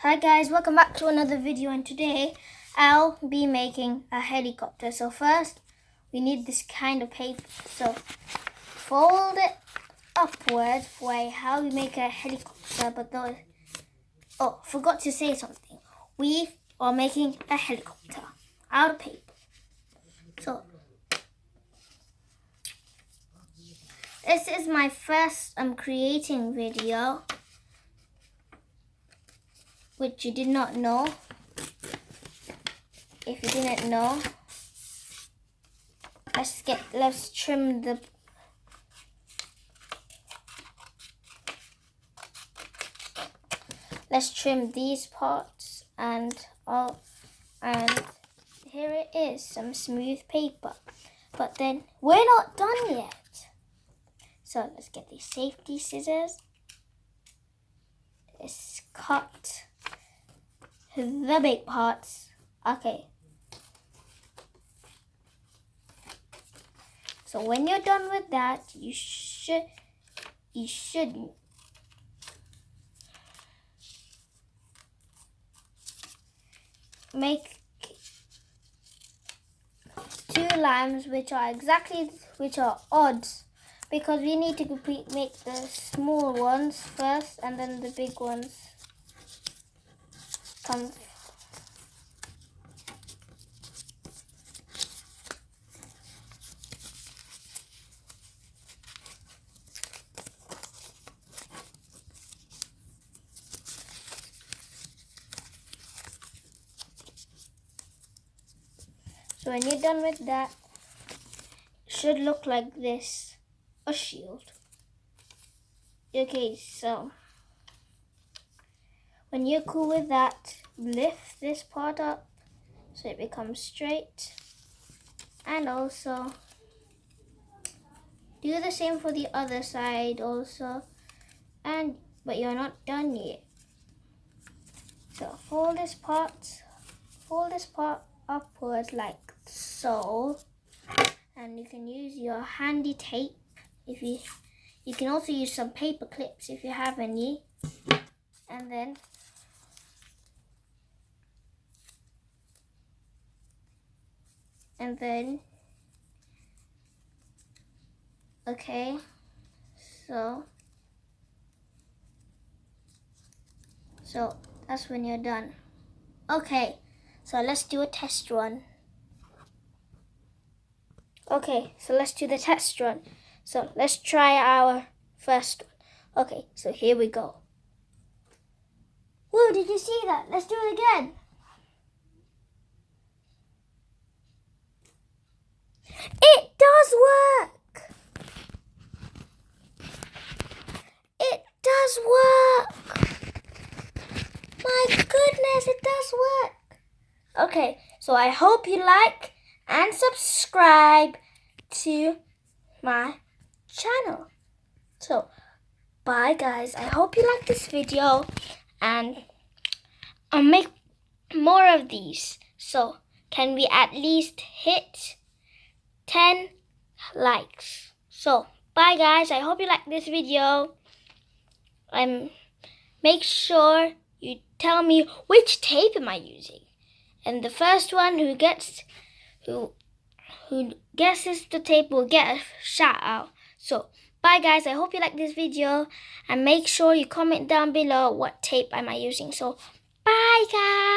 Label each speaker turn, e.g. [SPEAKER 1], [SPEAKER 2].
[SPEAKER 1] Hi guys, welcome back to another video, and today I'll be making a helicopter. So first we need this kind of paper. So fold it upwards for how we make a helicopter. Forgot to say something. We are making a helicopter out of paper. So this is my first creating video, which you did not know. If you didn't know, let's trim these parts and here it is, some smooth paper. But then we're not done yet. So let's get these safety scissors. Let's cut the big parts. Okay. So when you're done with that, you should make two lines which are odds, because we need to make the small ones first and then the big ones come. So when you're done with that, it should look like this, a shield. Okay, so when you're cool with that, lift this part up so it becomes straight, and also do the same for the other side also. But you're not done yet. So fold this part upwards like so, and you can use your handy tape. If you can also use some paper clips if you have any, and then okay, so that's when you're done. Okay, so let's do a test run. Okay, so let's do the test run. So let's try our first one. Okay, so here we go. Whoa, did you see that? Let's do it again. It does work. It does work. My goodness, it does work. Okay, so I hope you like and subscribe to my channel. So bye guys, I hope you like this video, and I'll make more of these. So can we at least hit 10 likes? So bye guys, I hope you like this video, and make sure you tell me which tape am I using, and the first one who guesses the tape will get a shout out. So bye guys, I hope you like this video, and make sure you comment down below what tape am I using. So bye guys.